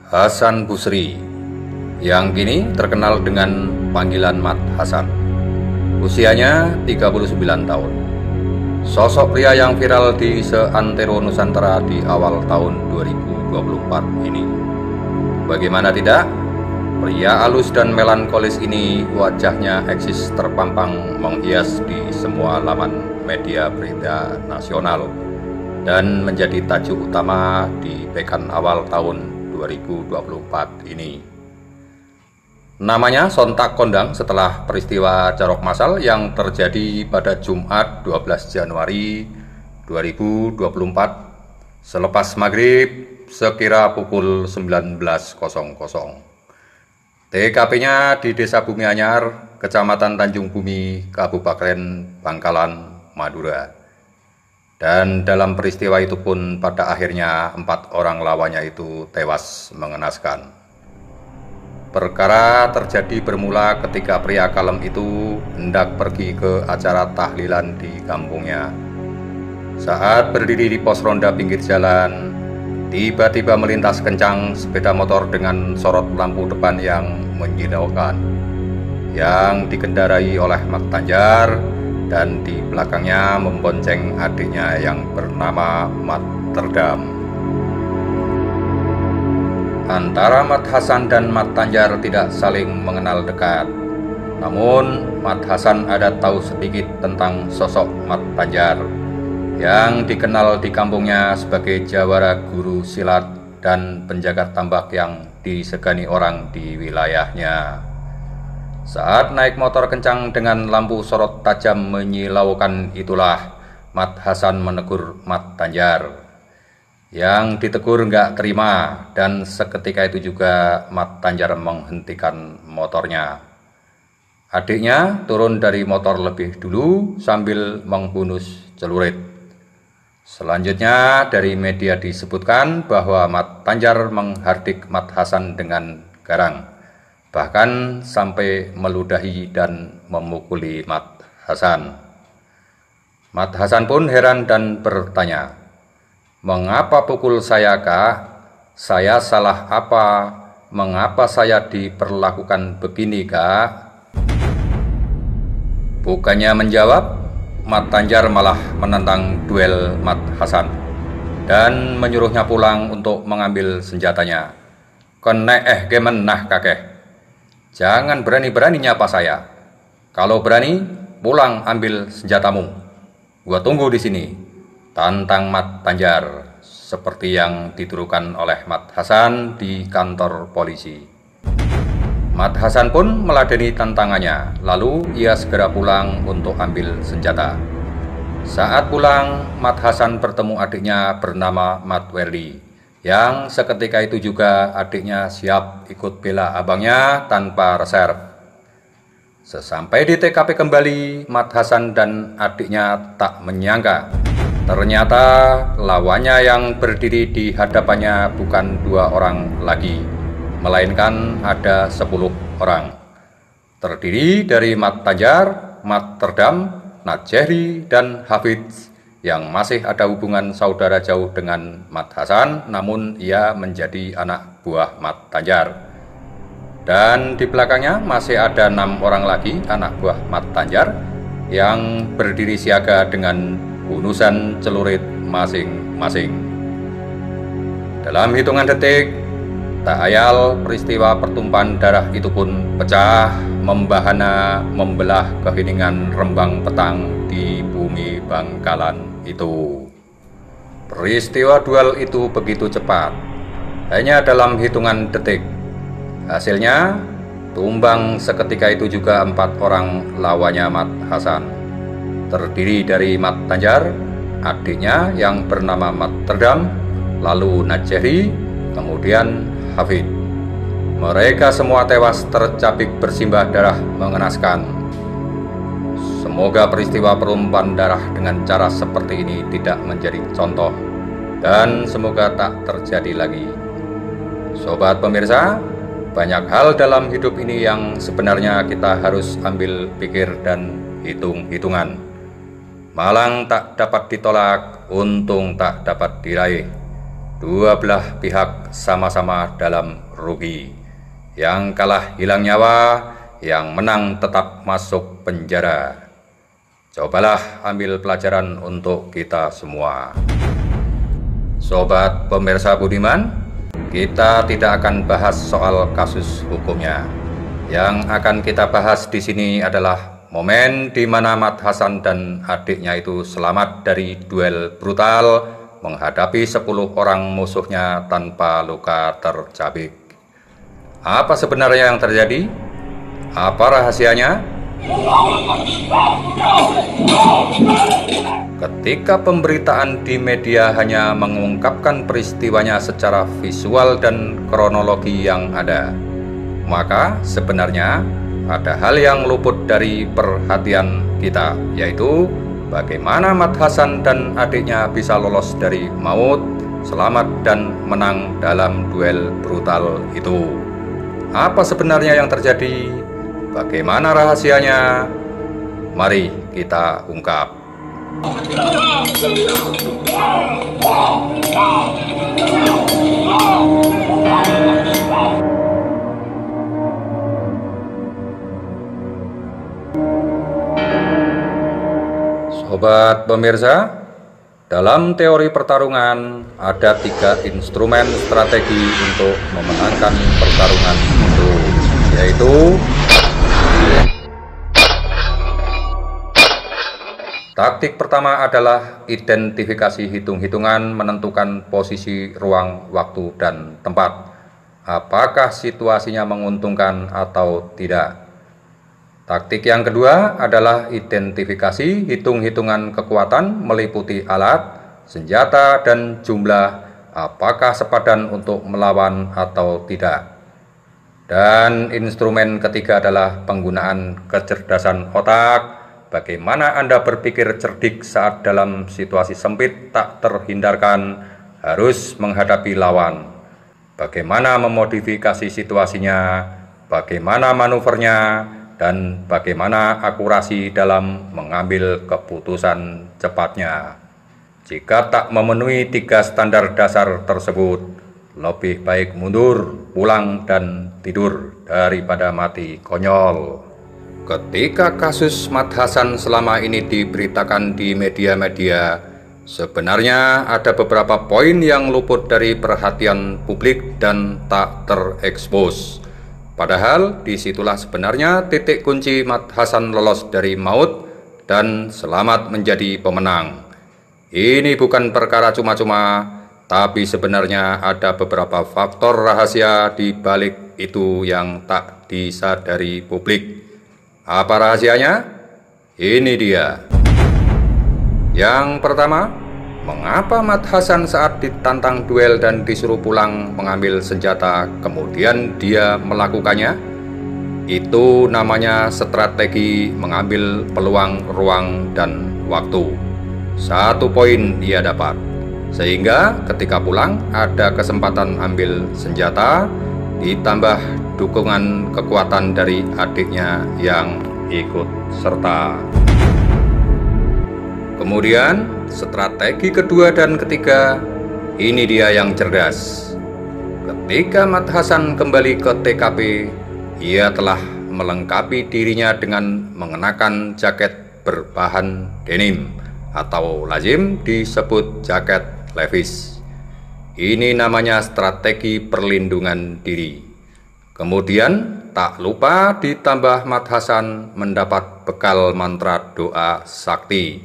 Hasan Busri, yang kini terkenal dengan panggilan Mat Hasan. Usianya 39 tahun. Sosok pria yang viral di seantero Nusantara di awal tahun 2024 ini. Bagaimana tidak? Pria halus dan melankolis ini wajahnya eksis terpampang menghias di semua laman media berita nasional dan menjadi tajuk utama di pekan awal tahun 2024 ini. Namanya sontak kondang setelah peristiwa carok massal yang terjadi pada Jumat 12 Januari 2024 selepas maghrib sekira pukul 19.00. TKP-nya di Desa Bumi Anyar, Kecamatan Tanjung Bumi, Kabupaten Bangkalan, Madura. Dan dalam peristiwa itu pun pada akhirnya 4 orang lawannya itu tewas mengenaskan. Perkara terjadi bermula ketika pria kalem itu hendak pergi ke acara tahlilan di kampungnya. Saat berdiri di pos ronda pinggir jalan, tiba-tiba melintas kencang sepeda motor dengan sorot lampu depan yang menyilaukan, yang dikendarai oleh Mat Tanjar, dan di belakangnya membonceng adiknya yang bernama Mat Terdam. Antara Mat Hasan dan Mat Tanjar tidak saling mengenal dekat. Namun Mat Hasan ada tahu sedikit tentang sosok Mat Tanjar, yang dikenal di kampungnya sebagai jawara guru silat dan penjaga tambak yang disegani orang di wilayahnya. Saat naik motor kencang dengan lampu sorot tajam menyilaukan itulah Mat Hasan menegur Mat Tanjar. Yang ditegur nggak terima dan seketika itu juga Mat Tanjar menghentikan motornya. Adiknya turun dari motor lebih dulu sambil menghunus celurit. Selanjutnya dari media disebutkan bahwa Mat Tanjar menghardik Mat Hasan dengan garang, bahkan sampai meludahi dan memukuli Mat Hasan. Mat Hasan pun heran dan bertanya, "Mengapa pukul saya, Kak? Saya salah apa? Mengapa saya diperlakukan begini, Kak?" Bukannya menjawab, Mat Tanjar malah menentang duel Mat Hasan dan menyuruhnya pulang untuk mengambil senjatanya. "Kene gemenah kakek. Jangan berani-berani nyapa saya. Kalau berani, pulang ambil senjatamu. Gua tunggu di sini," tantang Mat Tanjar, seperti yang dituduhkan oleh Mat Hasan di kantor polisi. Mat Hasan pun meladeni tantangannya, lalu ia segera pulang untuk ambil senjata. Saat pulang, Mat Hasan bertemu adiknya bernama Mat Werdi, yang seketika itu juga adiknya siap ikut bela abangnya tanpa reserve. Sesampai di TKP kembali, Mat Hasan dan adiknya tak menyangka ternyata lawannya yang berdiri di hadapannya bukan 2 orang lagi, melainkan ada 10 orang. Terdiri dari Mat Tanjar, Mat Terdam, Najeri, dan Hafidz, yang masih ada hubungan saudara jauh dengan Mat Hasan, namun ia menjadi anak buah Mat Tanjar. Dan di belakangnya masih ada 6 orang lagi anak buah Mat Tanjar yang berdiri siaga dengan unusan celurit masing-masing. Dalam hitungan detik, tak ayal peristiwa pertumpahan darah itu pun pecah, membahana, membelah keheningan rembang petang di bumi Bangkalan itu. Peristiwa duel itu begitu cepat, hanya dalam hitungan detik. Hasilnya, tumbang seketika itu juga 4 orang lawannya Mat Hasan. Terdiri dari Mat Tanjar, adiknya yang bernama Mat Terdam, lalu Najeri, kemudian Hafid. Mereka semua tewas tercabik bersimbah darah mengenaskan. Semoga peristiwa perumpamaan darah dengan cara seperti ini tidak menjadi contoh, dan semoga tak terjadi lagi. Sobat pemirsa, banyak hal dalam hidup ini yang sebenarnya kita harus ambil pikir dan hitung-hitungan. Malang tak dapat ditolak, untung tak dapat diraih. Dua belah pihak sama-sama dalam rugi. Yang kalah hilang nyawa, yang menang tetap masuk penjara. Cobalah ambil pelajaran untuk kita semua. Sobat pemirsa budiman, kita tidak akan bahas soal kasus hukumnya. Yang akan kita bahas di sini adalah momen di mana Mat Hasan dan adiknya itu selamat dari duel brutal menghadapi 10 orang musuhnya tanpa luka tercabik. Apa sebenarnya yang terjadi? Apa rahasianya? Ketika pemberitaan di media hanya mengungkapkan peristiwanya secara visual dan kronologi yang ada, maka sebenarnya ada hal yang luput dari perhatian kita, yaitu bagaimana Mat Hasan dan adiknya bisa lolos dari maut, selamat dan menang dalam duel brutal itu. Apa sebenarnya yang terjadi? Bagaimana rahasianya? Mari kita ungkap. Sobat pemirsa, dalam teori pertarungan ada 3 instrumen strategi untuk memenangkan pertarungan itu, yaitu taktik pertama adalah identifikasi hitung-hitungan menentukan posisi, ruang, waktu, dan tempat. Apakah situasinya menguntungkan atau tidak? Taktik yang kedua adalah identifikasi hitung-hitungan kekuatan meliputi alat, senjata, dan jumlah, apakah sepadan untuk melawan atau tidak. Dan instrumen ketiga adalah penggunaan kecerdasan otak. Bagaimana Anda berpikir cerdik saat dalam situasi sempit tak terhindarkan harus menghadapi lawan. Bagaimana memodifikasi situasinya, bagaimana manuvernya, dan bagaimana akurasi dalam mengambil keputusan cepatnya. Jika tak memenuhi 3 standar dasar tersebut, lebih baik mundur, pulang, dan tidur daripada mati konyol. Ketika kasus Mat Hasan selama ini diberitakan di media-media, sebenarnya ada beberapa poin yang luput dari perhatian publik dan tak terekspos. Padahal disitulah sebenarnya titik kunci Mat Hasan lolos dari maut dan selamat menjadi pemenang. Ini bukan perkara cuma-cuma, tapi sebenarnya ada beberapa faktor rahasia di balik itu yang tak disadari publik. Apa rahasianya? Ini dia. Yang pertama, mengapa Mat Hasan saat ditantang duel dan disuruh pulang mengambil senjata, kemudian dia melakukannya? Itu namanya strategi mengambil peluang, ruang, dan waktu. 1 poin ia dapat. Sehingga ketika pulang ada kesempatan ambil senjata, ditambah dukungan kekuatan dari adiknya yang ikut serta. Kemudian strategi kedua dan ketiga, ini dia yang cerdas. Ketika Mat Hasan kembali ke TKP, ia telah melengkapi dirinya dengan mengenakan jaket berbahan denim atau lazim disebut jaket Levi's. Ini namanya strategi perlindungan diri. Kemudian tak lupa ditambah Mat Hasan mendapat bekal mantra doa sakti.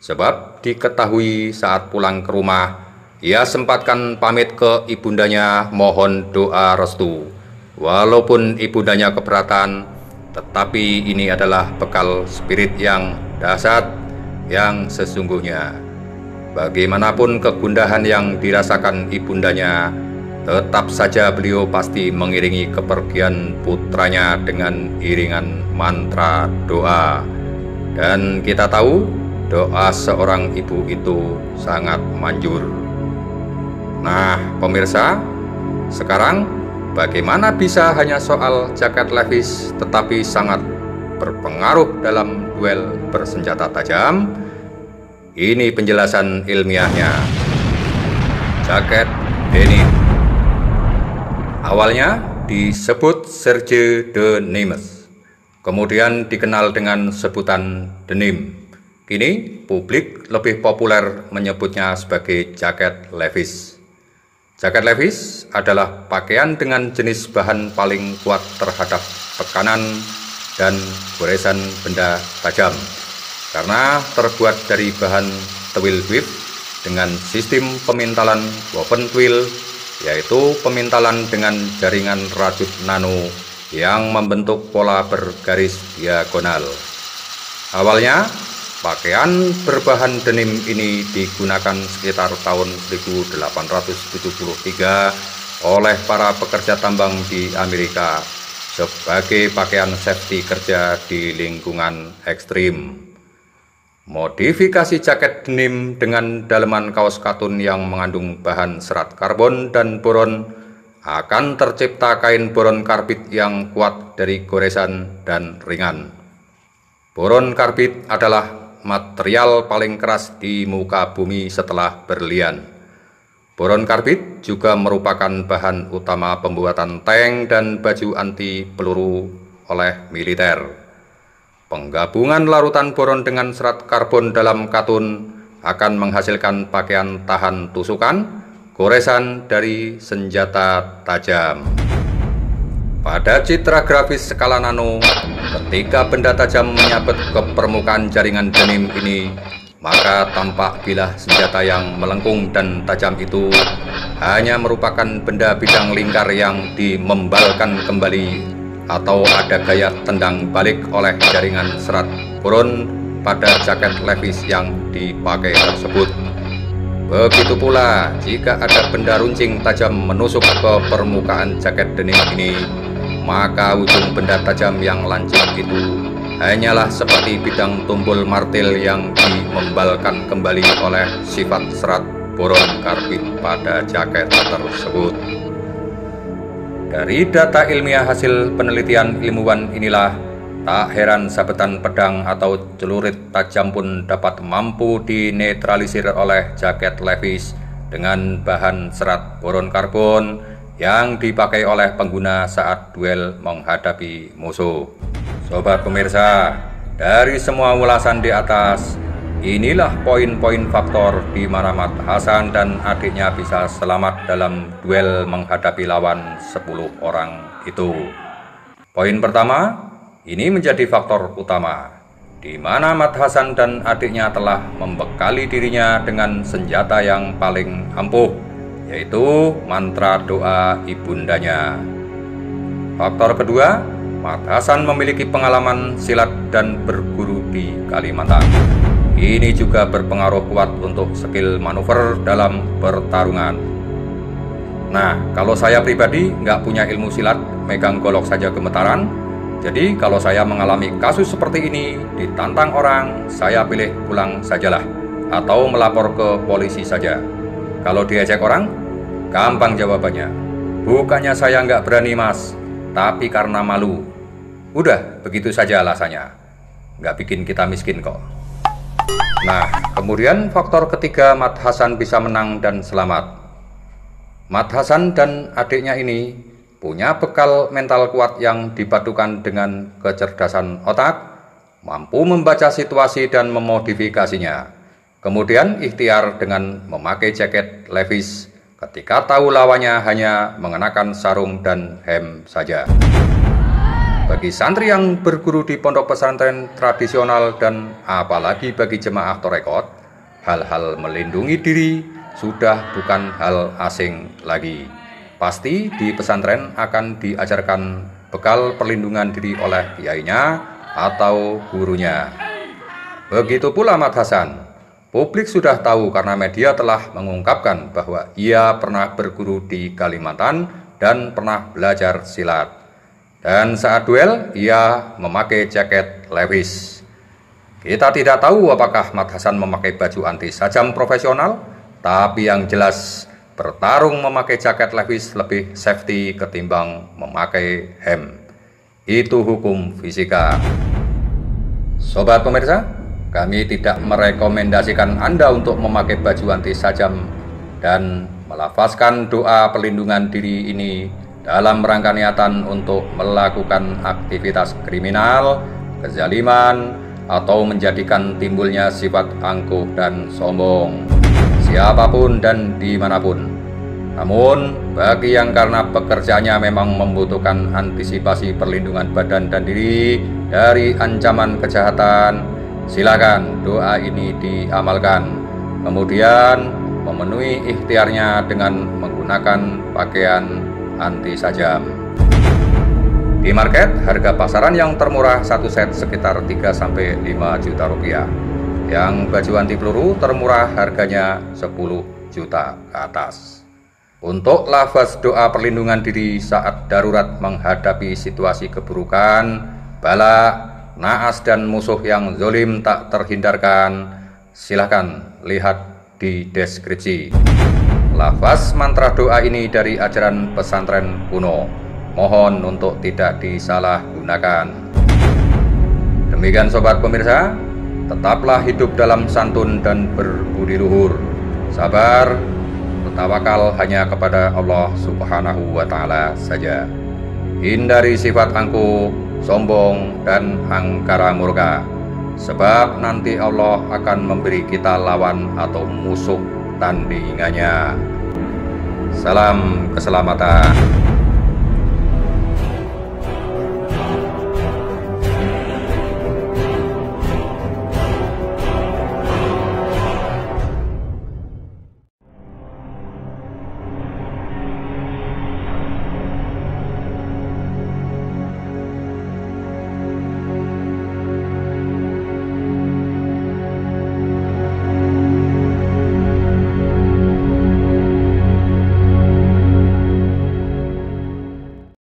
Sebab diketahui saat pulang ke rumah, ia sempatkan pamit ke ibundanya mohon doa restu. Walaupun ibundanya keberatan, tetapi ini adalah bekal spirit yang dahsyat, yang sesungguhnya. Bagaimanapun kegundahan yang dirasakan ibundanya, tetap saja beliau pasti mengiringi kepergian putranya dengan iringan mantra doa. Dan kita tahu, doa seorang ibu itu sangat manjur. Nah, pemirsa, sekarang bagaimana bisa hanya soal jaket Levi's tetapi sangat berpengaruh dalam duel bersenjata tajam? Ini penjelasan ilmiahnya. Jaket denim awalnya disebut Serge de Nimes, kemudian dikenal dengan sebutan denim. Kini publik lebih populer menyebutnya sebagai jaket Levi's. Jaket Levi's adalah pakaian dengan jenis bahan paling kuat terhadap tekanan dan goresan benda tajam, karena terbuat dari bahan twill whip dengan sistem pemintalan woven twill, yaitu pemintalan dengan jaringan rajut nano yang membentuk pola bergaris diagonal. Awalnya, pakaian berbahan denim ini digunakan sekitar tahun 1873 oleh para pekerja tambang di Amerika sebagai pakaian safety kerja di lingkungan ekstrim. Modifikasi jaket denim dengan daleman kaos katun yang mengandung bahan serat karbon dan boron akan tercipta kain boron karbit yang kuat dari goresan dan ringan. Boron karbit adalah material paling keras di muka bumi setelah berlian. Boron karbit juga merupakan bahan utama pembuatan tank dan baju anti peluru oleh militer. Penggabungan larutan boron dengan serat karbon dalam katun akan menghasilkan pakaian tahan tusukan, goresan dari senjata tajam. Pada citra grafis skala nano, ketika benda tajam menyabet ke permukaan jaringan denim ini, maka tampak bilah senjata yang melengkung dan tajam itu hanya merupakan benda bidang lingkar yang dimembalkan kembali atau ada gaya tendang balik oleh jaringan serat boron pada jaket Levi's yang dipakai tersebut. Begitu pula jika ada benda runcing tajam menusuk ke permukaan jaket denim ini, maka ujung benda tajam yang lancip itu hanyalah seperti bidang tumpul martil yang dimembalkan kembali oleh sifat serat boron karbit pada jaket tersebut. Dari data ilmiah hasil penelitian ilmuwan inilah, tak heran sabetan pedang atau celurit tajam pun dapat mampu dinetralisir oleh jaket Levi's dengan bahan serat boron karbon yang dipakai oleh pengguna saat duel menghadapi musuh. Sobat pemirsa, dari semua ulasan di atas, inilah poin-poin faktor di mana Mat Hasan dan adiknya bisa selamat dalam duel menghadapi lawan 10 orang itu. Poin pertama, ini menjadi faktor utama, di mana Mat Hasan dan adiknya telah membekali dirinya dengan senjata yang paling ampuh, yaitu mantra doa ibundanya. Faktor kedua, Mat Hasan memiliki pengalaman silat dan berguru di Kalimantan. Ini juga berpengaruh kuat untuk skill manuver dalam pertarungan. Nah, kalau saya pribadi nggak punya ilmu silat, megang golok saja gemetaran. Jadi kalau saya mengalami kasus seperti ini, ditantang orang, saya pilih pulang sajalah, atau melapor ke polisi saja. Kalau diajak orang, gampang jawabannya. Bukannya saya nggak berani mas, tapi karena malu. Udah, begitu saja alasannya. Nggak bikin kita miskin kok. Nah, kemudian faktor ketiga Mat Hasan bisa menang dan selamat. Mat Hasan dan adiknya ini punya bekal mental kuat yang dipadukan dengan kecerdasan otak, mampu membaca situasi dan memodifikasinya. Kemudian ikhtiar dengan memakai jaket Levi's ketika tahu lawannya hanya mengenakan sarung dan hem saja. Bagi santri yang berguru di pondok pesantren tradisional dan apalagi bagi jemaah Torekot, hal-hal melindungi diri sudah bukan hal asing lagi. Pasti di pesantren akan diajarkan bekal perlindungan diri oleh kiainya atau gurunya. Begitu pula Mat Hasan, Publik sudah tahu karena media telah mengungkapkan bahwa ia pernah berguru di Kalimantan dan pernah belajar silat. Dan saat duel, ia memakai jaket Levi's. Kita tidak tahu apakah Mat Hasan memakai baju anti sajam profesional, tapi yang jelas bertarung memakai jaket Levi's lebih safety ketimbang memakai helm. Itu hukum fisika. Sobat pemirsa, kami tidak merekomendasikan Anda untuk memakai baju anti sajam dan melafazkan doa perlindungan diri ini dalam rangka niatan untuk melakukan aktivitas kriminal, kezaliman, atau menjadikan timbulnya sifat angkuh dan sombong, siapapun dan dimanapun. Namun, bagi yang karena pekerjaannya memang membutuhkan antisipasi perlindungan badan dan diri dari ancaman kejahatan, silakan doa ini diamalkan. Kemudian, memenuhi ikhtiarnya dengan menggunakan pakaian anti sajam. Di market, harga pasaran yang termurah satu set sekitar 3-5 juta rupiah. Yang baju anti peluru termurah harganya 10 juta ke atas. Untuk lafaz doa perlindungan diri saat darurat menghadapi situasi keburukan, bala, naas dan musuh yang zolim tak terhindarkan, silahkan lihat di deskripsi. Lafaz mantra doa ini dari ajaran pesantren kuno. Mohon untuk tidak disalahgunakan. Demikian sobat pemirsa, tetaplah hidup dalam santun dan berbudi luhur. Sabar, tawakal hanya kepada Allah Subhanahu wa Ta'ala saja. Hindari sifat angkuh, sombong, dan angkara murka, sebab nanti Allah akan memberi kita lawan atau musuh tandingannya. Salam keselamatan.